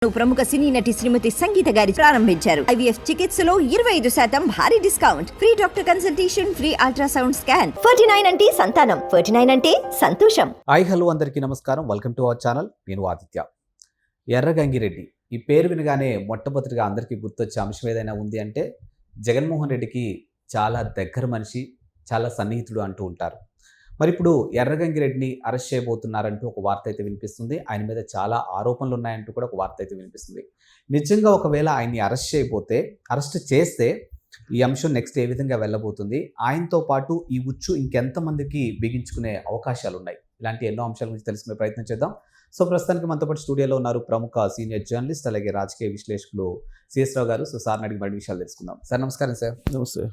ప్రముఖ సినీ నటి శ్రీమతి సంగీత గారి ప్రారంభించారు. ఐవీఎఫ్ చికిత్సలో 25% భారీ discount, free doctor consultation, free ultrasound scan. 49 అంటే సంతానం, 49 అంటే సంతోషం. హాయ్ హలో అందరికీ నమస్కారం, వెల్కమ్ టు అవర్ ఛానల్. నేను ఆదిత్య. ఎర్రగంగిరెడ్డి ఈ పేరు వినగానే మొట్టమొదటిగా అందరికీ గుర్తొచ్చే అంశం ఏదైనా ఉంది అంటే జగన్మోహన్ రెడ్డికి చాలా దగ్గర మనిషి, చాలా సన్నిహితుడు అంటూ ఉంటారు. మరి ఇప్పుడు ఎర్రగంగిరెడ్డిని అరెస్ట్ చేయబోతున్నారంటూ ఒక వార్త అయితే వినిపిస్తుంది. ఆయన మీద చాలా ఆరోపణలు ఉన్నాయంటూ కూడా ఒక వార్త అయితే వినిపిస్తుంది. నిజంగా ఒకవేళ ఆయన్ని అరెస్ట్ చేస్తే ఈ అంశం నెక్స్ట్ ఏ విధంగా వెళ్ళబోతుంది, ఆయనతో పాటు ఈ ఉచ్చు ఇంకెంతమందికి బిగించుకునే అవకాశాలు ఉన్నాయి, ఇలాంటి ఎన్నో అంశాల గురించి తెలుసుకునే ప్రయత్నం చేద్దాం. సో ప్రస్తుతానికి మనతో పాటు స్టూడియోలో ఉన్నారు ప్రముఖ సీనియర్ జర్నలిస్ట్ అలాగే రాజకీయ విశ్లేషకులు సిఎస్ రావు గారు. సో సార్ని అడిగి మరిన్ని విషయాలు తెలుసుకుందాం. సార్ నమస్కారం. సార్ నమస్తే.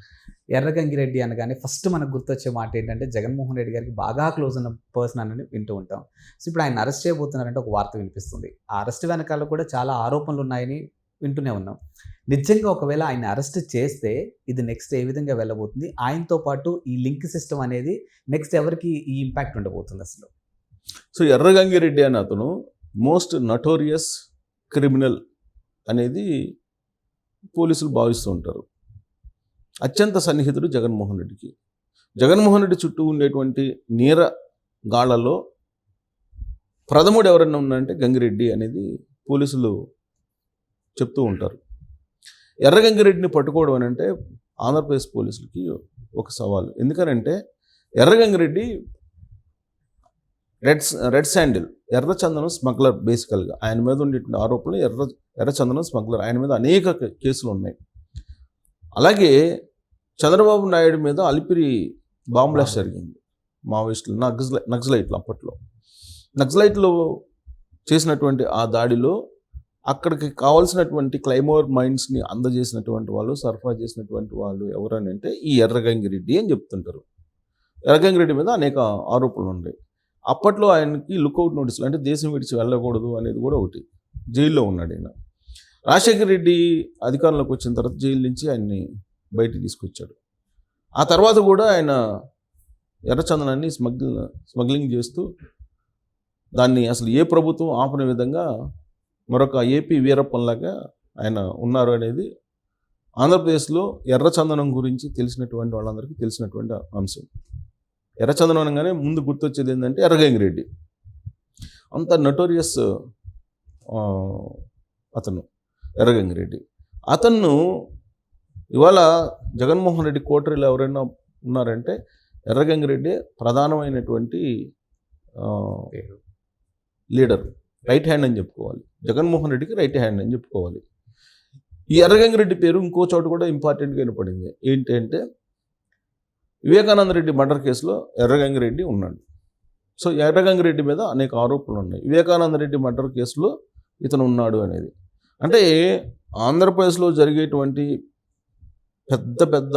ఎర్రగంగిరెడ్డి అనగానే ఫస్ట్ మనకు గుర్తొచ్చే మాట ఏంటంటే జగన్మోహన్ రెడ్డి గారికి బాగా క్లోజ్ ఉన్న పర్సన్ అని వింటూ ఉంటాం. సో ఇప్పుడు ఆయన అరెస్ట్ చేయబోతున్నారంటే ఒక వార్త వినిపిస్తుంది. ఆ అరెస్ట్ వెనకాల కూడా చాలా ఆరోపణలు ఉన్నాయని వింటూనే ఉన్నాం. నిజంగా ఒకవేళ ఆయన అరెస్ట్ చేస్తే ఇది నెక్స్ట్ ఏ విధంగా వెళ్ళబోతుంది, ఆయనతో పాటు ఈ లింక్ సిస్టమ్ అనేది నెక్స్ట్ ఎవరికి ఈ ఇంపాక్ట్ ఉండబోతుంది అసలు? సో ఎర్రగంగిరెడ్డి అనే అతను మోస్ట్ నటోరియస్ క్రిమినల్ అనేది పోలీసులు భావిస్తూ ఉంటారు. అత్యంత సన్నిహితుడు జగన్మోహన్ రెడ్డికి. జగన్మోహన్ రెడ్డి చుట్టూ ఉండేటువంటి నేర గాళ్లలో ప్రథముడు ఎవరైనా ఉన్నారంటే గంగిరెడ్డి అనేది పోలీసులు చెప్తూ ఉంటారు. ఎర్రగంగిరెడ్డిని పట్టుకోవడం అని అంటే ఆంధ్రప్రదేశ్ పోలీసులకి ఒక సవాలు. ఎందుకనంటే ఎర్రగంగిరెడ్డి రెడ్ శాండిల్, ఎర్రచందనం స్మగ్లర్. బేసికల్గా ఆయన మీద ఉండేటువంటి ఆరోపణలు ఎర్రచందనం స్మగ్లర్. ఆయన మీద అనేక కేసులు ఉన్నాయి. అలాగే చంద్రబాబు నాయుడు మీద అలిపిరి బాంబ్ బ్లాస్ట్ జరిగింది. మావోయిస్టులు నక్సలైట్లు, అప్పట్లో నక్సలైట్లు చేసినటువంటి ఆ దాడిలో అక్కడికి కావాల్సినటువంటి క్లైమోర్ మైండ్స్ని అందజేసినటువంటి వాళ్ళు, సరఫరా చేసినటువంటి వాళ్ళు ఎవరని అంటే ఈ ఎర్రగంగిరెడ్డి అని చెప్తుంటారు. ఎర్రగంగిరెడ్డి మీద అనేక ఆరోపణలు ఉన్నాయి. అప్పట్లో ఆయనకి లుకౌట్ నోటీసులు, అంటే దేశం విడిచి వెళ్ళకూడదు అనేది కూడా ఒకటి. జైల్లో ఉన్నాడు ఆయన. రాజశేఖర రెడ్డి అధికారంలోకి వచ్చిన తర్వాత జైలు నుంచి ఆయన్ని బయటికి తీసుకొచ్చాడు. ఆ తర్వాత కూడా ఆయన ఎర్రచందనాన్ని స్మగ్లింగ్ చేస్తూ దాన్ని అసలు ఏ ప్రభుత్వం ఆపని విధంగా మరొక ఏపీ వీరప్పంలాగా ఆయన ఉన్నారు అనేది ఆంధ్రప్రదేశ్లో ఎర్రచందనం గురించి తెలిసినటువంటి వాళ్ళందరికీ తెలిసినటువంటి అంశం. ఎర్రచందనం అనగానే ముందు గుర్తొచ్చేది ఏంటంటే ఎర్రగంగిరెడ్డి. అంత నటోరియస్ అతను ఎర్రగంగిరెడ్డి. అతను ఇవాళ జగన్మోహన్ రెడ్డి కోటరీలో ఎవరైనా ఉన్నారంటే ఎర్రగంగిరెడ్డి ప్రధానమైనటువంటి లీడర్, రైట్ హ్యాండ్ అని చెప్పుకోవాలి. జగన్మోహన్ రెడ్డికి రైట్ హ్యాండ్ అని చెప్పుకోవాలి. ఈ ఎర్రగంగిరెడ్డి పేరు ఇంకో చోట కూడా ఇంపార్టెంట్గా వినపడింది. ఏంటంటే వివేకానంద రెడ్డి మర్డర్ కేసులో ఎర్రగంగిరెడ్డి ఉన్నాడు. సో ఎర్రగంగిరెడ్డి మీద అనేక ఆరోపణలు ఉన్నాయి. వివేకానంద రెడ్డి మర్డర్ కేసులో ఇతను ఉన్నాడు అనేది అంటే ఆంధ్రప్రదేశ్లో జరిగేటువంటి పెద్ద పెద్ద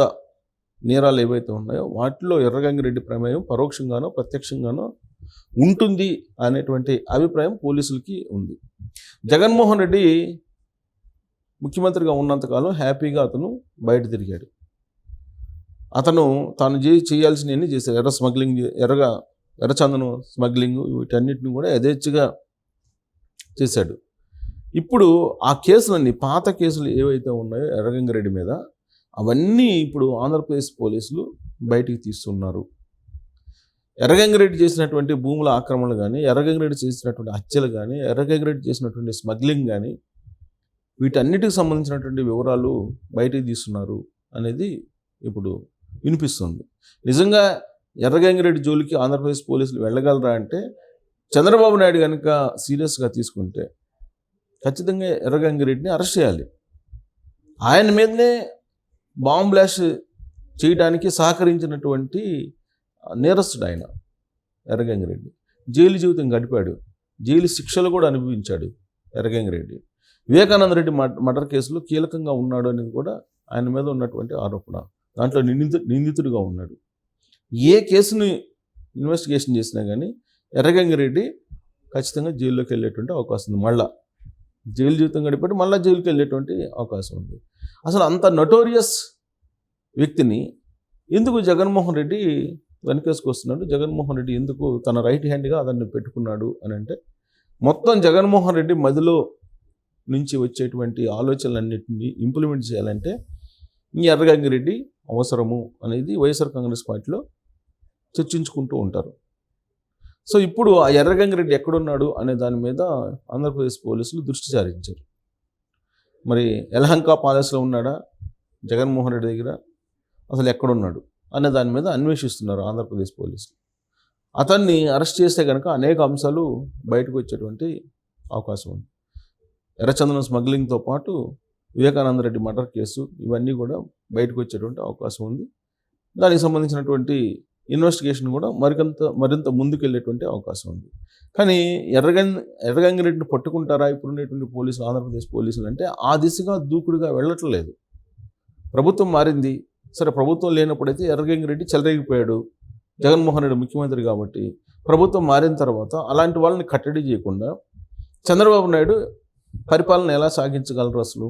నేరాలు ఏవైతే ఉన్నాయో వాటిలో ఎర్రగంగిరెడ్డి ప్రమేయం పరోక్షంగానో ప్రత్యక్షంగానో ఉంటుంది అనేటువంటి అభిప్రాయం పోలీసులకి ఉంది. జగన్మోహన్ రెడ్డి ముఖ్యమంత్రిగా ఉన్నంతకాలం హ్యాపీగా అతను బయట తిరిగాడు. అతను తాను చేయాల్సినవన్నీ చేశాడు. ఎర్రచందనం స్మగ్లింగ్ వీటన్నిటిని కూడా యథేచ్ఛగా చేశాడు. ఇప్పుడు ఆ కేసులన్నీ, పాత కేసులు ఏవైతే ఉన్నాయో ఎర్రగంగిరెడ్డి మీద, అవన్నీ ఇప్పుడు ఆంధ్రప్రదేశ్ పోలీసులు బయటికి తీస్తున్నారు. ఎర్రగంగిరెడ్డి చేసినటువంటి భూముల ఆక్రమణలు కానీ, ఎర్రగంగిరెడ్డి చేసినటువంటి హత్యలు కానీ, ఎర్రగంగిరెడ్డి చేసినటువంటి స్మగ్లింగ్ కానీ, వీటన్నిటికి సంబంధించినటువంటి వివరాలు బయటికి తీస్తున్నారు అనేది ఇప్పుడు వినిపిస్తుంది. నిజంగా ఎర్రగంగిరెడ్డి జోలికి ఆంధ్రప్రదేశ్ పోలీసులు వెళ్ళగలరా అంటే చంద్రబాబు నాయుడు కనుక సీరియస్గా తీసుకుంటే ఖచ్చితంగా ఎర్రగంగిరెడ్డిని అరెస్ట్ చేయాలి. ఆయన మీదనే బాంబ్ బ్లాస్ట్ చేయడానికి సహకరించినటువంటి నేరస్తుడు ఆయన ఎర్రగంగిరెడ్డి. జైలు జీవితం గడిపాడు, జైలు శిక్షలు కూడా అనుభవించాడు ఎర్రగంగిరెడ్డి. వివేకానంద రెడ్డి మర్డర్ కేసులో కీలకంగా ఉన్నాడు అనేది కూడా ఆయన మీద ఉన్నటువంటి ఆరోపణ. దాంట్లో నిందితుడిగా ఉన్నాడు. ఏ కేసుని ఇన్వెస్టిగేషన్ చేసినా కానీ ఎర్రగంగిరెడ్డి ఖచ్చితంగా జైల్లోకి వెళ్ళేటువంటి అవకాశం ఉంది. మళ్ళా జైలు జీవితం గడిపాడు, మళ్ళీ జైలుకి వెళ్ళేటువంటి అవకాశం ఉంది. అసలు అంత నటోరియస్ వ్యక్తిని ఎందుకు జగన్మోహన్ రెడ్డి వెనకేసుకొస్తున్నాడు? జగన్మోహన్ రెడ్డి ఎందుకు తన రైట్ హ్యాండ్గా అతన్ని పెట్టుకున్నాడు అని అంటే మొత్తం జగన్మోహన్ రెడ్డి మదిలో నుంచి వచ్చేటువంటి ఆలోచనలన్నింటినీ ఇంప్లిమెంట్ చేయాలంటే ఈ ఎర్రగంగిరెడ్డి అవసరము అనేది వైఎస్ఆర్ కాంగ్రెస్ పార్టీలో చర్చించుకుంటూ ఉంటారు. సో ఇప్పుడు ఆ ఎర్రగంగిరెడ్డి ఎక్కడున్నాడు అనే దాని మీద ఆంధ్రప్రదేశ్ పోలీసులు దృష్టి సారించారు. మరి యలహంక ప్యాలెస్లో ఉన్నాడా, జగన్మోహన్ రెడ్డి దగ్గర అసలు ఎక్కడున్నాడు అనే దాని మీద అన్వేషిస్తున్నారు ఆంధ్రప్రదేశ్ పోలీసులు. అతన్ని అరెస్ట్ చేస్తే కనుక అనేక అంశాలు బయటకు వచ్చేటువంటి అవకాశం ఉంది. ఎర్రచందనం స్మగ్లింగ్తో పాటు వివేకానంద రెడ్డి మర్డర్ కేసు ఇవన్నీ కూడా బయటకు వచ్చేటువంటి అవకాశం ఉంది. దానికి సంబంధించినటువంటి ఇన్వెస్టిగేషన్ కూడా మరింత ముందుకెళ్ళేటువంటి అవకాశం ఉంది. కానీ ఎర్రగంగిరెడ్డిని పట్టుకుంటారా ఇప్పుడున్నటువంటి పోలీసులు, ఆంధ్రప్రదేశ్ పోలీసులు అంటే ఆ దిశగా దూకుడుగా వెళ్ళట్లేదు. ప్రభుత్వం మారింది, సరే ప్రభుత్వం లేనప్పుడైతే ఎర్రగంగిరెడ్డి చెలరేగిపోయాడు. జగన్మోహన్ రెడ్డి ముఖ్యమంత్రి కాబట్టి ప్రభుత్వం మారిన తర్వాత అలాంటి వాళ్ళని కట్టడి చేయకుండా చంద్రబాబు నాయుడు పరిపాలన ఎలా సాగించగలరు? అసలు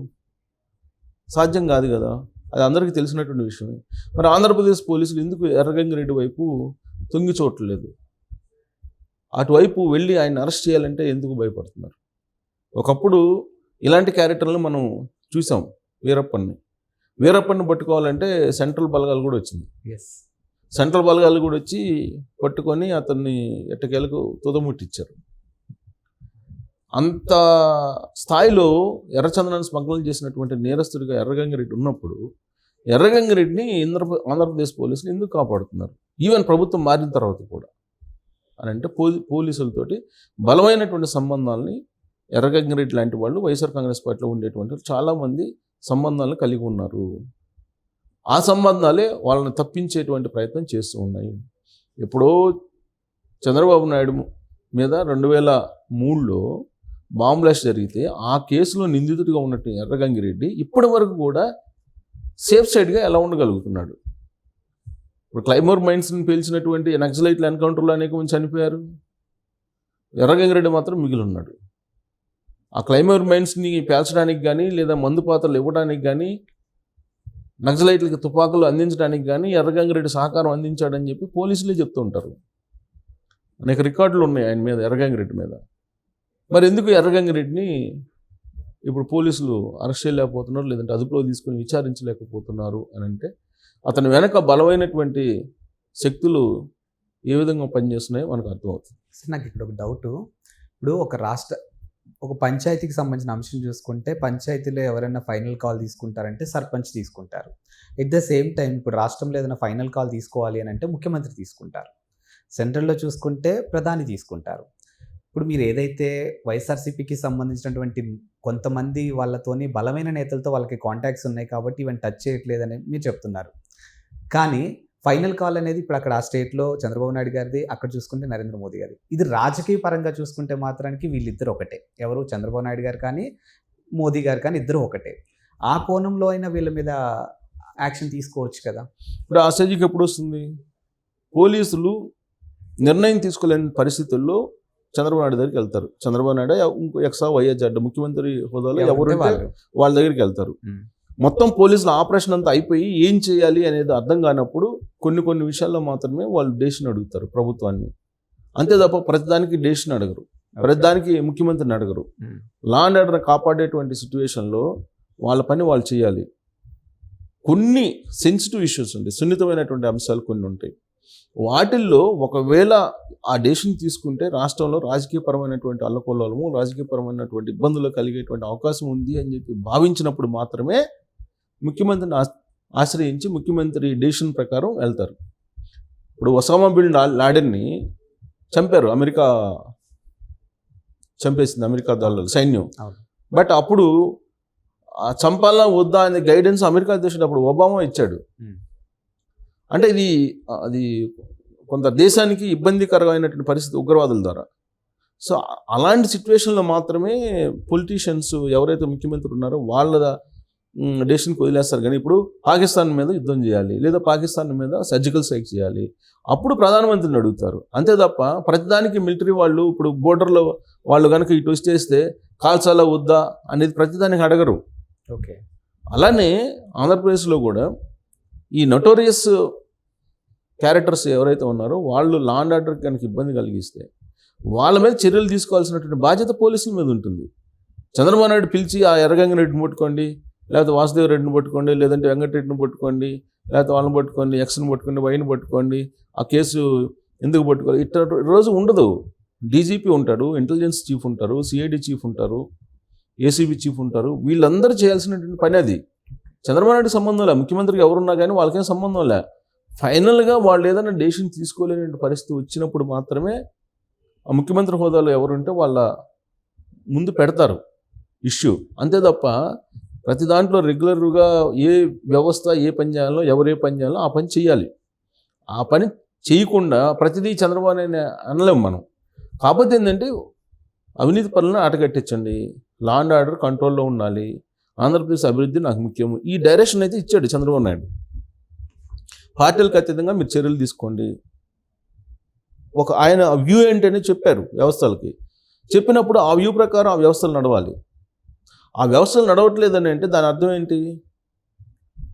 సాధ్యం కాదు కదా, అది అందరికీ తెలిసినటువంటి విషయమే. మరి ఆంధ్రప్రదేశ్ పోలీసులు ఎందుకు ఎర్రగంగిరెడ్డి వైపు తొంగి చూడట్లేదు? అటువైపు వెళ్ళి ఆయన అరెస్ట్ చేయాలంటే ఎందుకు భయపడుతున్నారు? ఒకప్పుడు ఇలాంటి క్యారెక్టర్లను మనం చూసాం. వీరప్పన్ని పట్టుకోవాలంటే సెంట్రల్ బలగాలు కూడా వచ్చింది. సెంట్రల్ బలగాలు కూడా వచ్చి పట్టుకొని అతన్ని ఎట్టకేలకు తుదముట్టించారు. అంత స్థాయిలో ఎర్రచందనాన్ని స్మగ్లింగ్ చేసినటువంటి నేరస్తుడిగా ఎర్రగంగిరెడ్డి ఉన్నప్పుడు ఎర్రగంగిరెడ్డిని ఆంధ్రప్రదేశ్ పోలీసులు ఎందుకు కాపాడుతున్నారు? ఈవెన్ ప్రభుత్వం మారిన తర్వాత కూడా అని అంటే పోలీసులతోటి బలమైనటువంటి సంబంధాలని ఎర్రగంగిరెడ్డి లాంటి వాళ్ళు వైఎస్ఆర్ కాంగ్రెస్ పార్టీలో ఉండేటువంటి చాలామంది సంబంధాలను కలిగి ఉన్నారు. ఆ సంబంధాలే వాళ్ళని తప్పించేటువంటి ప్రయత్నం చేస్తూ ఉన్నాయి. ఎప్పుడో చంద్రబాబు నాయుడు మీద 2003లో బాంబ్ బ్లాస్ట్ జరిగితే ఆ కేసులో నిందితుడిగా ఉన్నట్టు ఎర్రగంగిరెడ్డి ఇప్పటి వరకు కూడా సేఫ్ సైడ్గా ఎలా ఉండగలుగుతున్నాడు? ఇప్పుడు క్లైమోర్ మైన్స్ని పేల్చినటువంటి నక్సలైట్ల ఎన్కౌంటర్లో అనేక మంది చనిపోయారు. ఎర్రగంగిరెడ్డి మాత్రం మిగిలి ఉన్నాడు. ఆ క్లైమోర్ మైన్స్ని పేల్చడానికి కానీ లేదా మందు పాత్రలు ఇవ్వడానికి కానీ నక్సలైట్లకి తుపాకులు అందించడానికి కానీ ఎర్రగంగిరెడ్డి సహకారం అందించాడని చెప్పి పోలీసులే చెప్తూ ఉంటారు. అనేక రికార్డులు ఉన్నాయి ఆయన మీద, ఎర్రగంగిరెడ్డి మీద. మరి ఎందుకు ఎర్రగంగిరెడ్డిని ఇప్పుడు పోలీసులు అరెస్ట్ చేయలేకపోతున్నారు, లేదంటే అదుపులో తీసుకుని విచారించలేకపోతున్నారు అని అంటే అతని వెనక బలమైనటువంటి శక్తులు ఏ విధంగా పనిచేస్తున్నాయో మనకు అర్థమవుతుంది. నాకు ఇక్కడ ఒక డౌట్. ఇప్పుడు ఒక పంచాయతీకి సంబంధించిన అంశం చూసుకుంటే పంచాయతీలో ఎవరైనా ఫైనల్ కాల్ తీసుకుంటారంటే సర్పంచ్ తీసుకుంటారు. ఎట్ ద సేమ్ టైం ఇప్పుడు రాష్ట్రంలో ఏదైనా ఫైనల్ కాల్ తీసుకోవాలి అని అంటే ముఖ్యమంత్రి తీసుకుంటారు. సెంట్రల్లో చూసుకుంటే ప్రధాని తీసుకుంటారు. ఇప్పుడు మీరు ఏదైతే వైఎస్ఆర్సీపీకి సంబంధించినటువంటి కొంతమంది వాళ్ళతోని బలమైన నేతలతో వాళ్ళకి కాంటాక్ట్స్ ఉన్నాయి కాబట్టి ఈవెన్ టచ్ చేయట్లేదని మీరు చెప్తున్నారు. కానీ ఫైనల్ కాల్ అనేది ఇప్పుడు అక్కడ ఆ స్టేట్లో చంద్రబాబు నాయుడు గారిది, అక్కడ చూసుకుంటే నరేంద్ర మోదీ గారి. ఇది రాజకీయ పరంగా చూసుకుంటే మాత్రానికి వీళ్ళిద్దరు ఒకటే. ఎవరు? చంద్రబాబు నాయుడు గారు కానీ మోదీ గారు కానీ ఇద్దరు ఒకటే. ఆ కోణంలో అయినా వీళ్ళ మీద యాక్షన్ తీసుకోవచ్చు కదా. ఇప్పుడు ఆ స్టేజ్కి ఎప్పుడు వస్తుంది? పోలీసులు నిర్ణయం తీసుకోలేని పరిస్థితుల్లో చంద్రబాబు నాయుడు దగ్గరికి వెళ్తారు. చంద్రబాబు నాయుడు ఇంకో XYZ ముఖ్యమంత్రి హోదాలో ఎవరుంటే వాళ్ళ దగ్గరికి వెళ్తారు. మొత్తం పోలీసుల ఆపరేషన్ అంతా అయిపోయి ఏం చేయాలి అనేది అర్థం కానప్పుడు కొన్ని విషయాల్లో మాత్రమే వాళ్ళు డెసిషన్ అడుగుతారు ప్రభుత్వాన్ని. అంతే తప్ప ప్రతిదానికి డెసిషన్ అడగరు, ప్రతిదానికి ముఖ్యమంత్రిని అడగరు. లా అండ్ ఆర్డర్ కాపాడేటువంటి సిచ్యువేషన్లో వాళ్ళ పని వాళ్ళు చేయాలి. కొన్ని సెన్సిటివ్ ఇష్యూస్ ఉంటాయి, సున్నితమైనటువంటి అంశాలు కొన్ని ఉంటాయి. వాటిల్లో ఒకవేళ ఆ డెసిషన్ తీసుకుంటే రాష్ట్రంలో రాజకీయపరమైనటువంటి అల్లకొల్లము, రాజకీయపరమైనటువంటి ఇబ్బందులు కలిగేటువంటి అవకాశం ఉంది అని చెప్పి భావించినప్పుడు మాత్రమే ముఖ్యమంత్రిని ఆశ్రయించి ముఖ్యమంత్రి డెసిషన్ ప్రకారం వెళ్తారు. ఇప్పుడు ఒసామా బిన్ లాడెన్ని చంపారు, చంపేసింది అమెరికా దళాలు, సైన్యం. బట్ అప్పుడు చంపాలా వద్దా అనే గైడెన్స్ అమెరికా అధ్యక్షుడు అప్పుడు ఒబామా ఇచ్చాడు. అంటే అది కొంత దేశానికి ఇబ్బందికరమైనటువంటి పరిస్థితి ఉగ్రవాదుల ద్వారా. సో అలాంటి సిచ్యువేషన్లో మాత్రమే పొలిటీషియన్స్ ఎవరైతే ముఖ్యమంత్రి ఉన్నారో వాళ్ళ డెసిషన్కి వదిలేస్తారు. కానీ ఇప్పుడు పాకిస్తాన్ మీద యుద్ధం చేయాలి లేదా పాకిస్తాన్ మీద సర్జికల్ స్ట్రైక్ చేయాలి, అప్పుడు ప్రధానమంత్రిని అడుగుతారు. అంతే తప్ప ప్రతిదానికి మిలిటరీ వాళ్ళు ఇప్పుడు బోర్డర్లో వాళ్ళు కనుక ఇటు వచ్చేస్తే కాల్చాలా వద్దా అనేది ప్రతిదానికి అడగరు. ఓకే. అలానే ఆంధ్రప్రదేశ్లో కూడా ఈ నోటోరియస్ క్యారెక్టర్స్ ఎవరైతే ఉన్నారో వాళ్ళు లా అండ్ ఆర్డర్ కనుక ఇబ్బంది కలిగిస్తే వాళ్ళ మీద చర్యలు తీసుకోవాల్సినటువంటి బాధ్యత పోలీసుల మీద ఉంటుంది. చంద్రబాబు నాయుడు పిలిచి ఆ ఎర్రగంగిరెడ్డిని పట్టుకోండి, లేకపోతే వాసుదేవ్ రెడ్డిని పట్టుకోండి, లేదంటే వెంకటరెడ్డిని పట్టుకోండి, లేకపోతే వాళ్ళని పట్టుకోండి, ఎక్స్ని పట్టుకోండి, వైని పట్టుకోండి, ఆ కేసు ఎందుకు పట్టుకోవాలి, ఇట్లా రోజు ఉండదు. డీజీపీ ఉంటాడు, ఇంటెలిజెన్స్ చీఫ్ ఉంటారు, సిఐడి చీఫ్ ఉంటారు, ఏసీబీ చీఫ్ ఉంటారు. వీళ్ళందరూ చేయాల్సినటువంటి పని అది. చంద్రబాబు నాయుడు సంబంధం లే, ముఖ్యమంత్రికి ఎవరున్నా కానీ వాళ్ళకేం సంబంధం లే. ఫైనల్గా వాళ్ళు ఏదైనా డెసిషన్ తీసుకోలేని పరిస్థితి వచ్చినప్పుడు మాత్రమే ఆ ముఖ్యమంత్రి హోదాలో ఎవరుంటే వాళ్ళ ముందు పెడతారు ఇష్యూ. అంతే తప్ప ప్రతి దాంట్లో రెగ్యులర్గా ఏ వ్యవస్థ ఏ పని చేయాలో, ఎవరు ఏ పని చేయాలో ఆ పని చేయాలి. ఆ పని చేయకుండా ప్రతిదీ చంద్రబాబు నాయుడు అనలేము మనం. కాకపోతే ఏంటంటే అవినీతి పనులను ఆటగట్టించండి, లా అండ్ ఆర్డర్ కంట్రోల్లో ఉండాలి, ఆంధ్రప్రదేశ్ అభివృద్ధి నాకు ముఖ్యము, ఈ డైరెక్షన్ అయితే ఇచ్చాడు చంద్రబాబు నాయుడు. పార్టీలకు అతీతంగా మీరు చర్యలు తీసుకోండి. ఆయన వ్యూ ఏంటనే చెప్పారు వ్యవస్థలకి. చెప్పినప్పుడు ఆ వ్యూ ప్రకారం ఆ వ్యవస్థలు నడవాలి. ఆ వ్యవస్థలు నడవట్లేదని అంటే దాని అర్థం ఏంటి?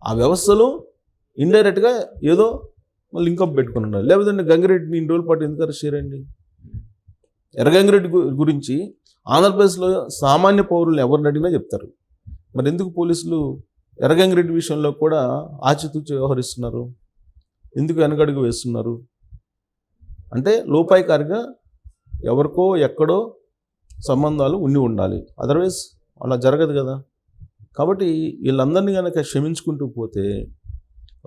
ఆ వ్యవస్థలు ఇండైరెక్ట్గా ఏదో లింకప్ పెట్టుకుని ఉన్నారు. లేకపోతే గంగిరెడ్డిని ఇన్ని రోజుల పాటు ఎందుకు అరెస్ట్ చేయరండి? ఎర్రగంగిరెడ్డి గురించి ఆంధ్రప్రదేశ్లో సామాన్య పౌరులు ఎవరిని అడిగినా చెప్తారు. మరి ఎందుకు పోలీసులు ఎర్రగంగిరెడ్డి విషయంలో కూడా ఆచితూచి వ్యవహరిస్తున్నారు? ఎందుకు వెనకడుగు వేస్తున్నారు? అంటే లోపాయికారిగా ఎవరికో ఎక్కడో సంబంధాలు ఉండాలి, అదర్వైజ్ అలా జరగదు కదా. కాబట్టి వీళ్ళందరినీ కనుక క్షమించుకుంటూ పోతే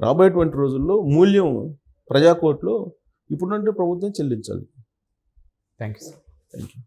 రాబోయేటువంటి రోజుల్లో మూల్యం ప్రజాకోర్టులో ఇప్పుడంటే ప్రభుత్వం చెల్లించాలి. Thank you sir. Thank you.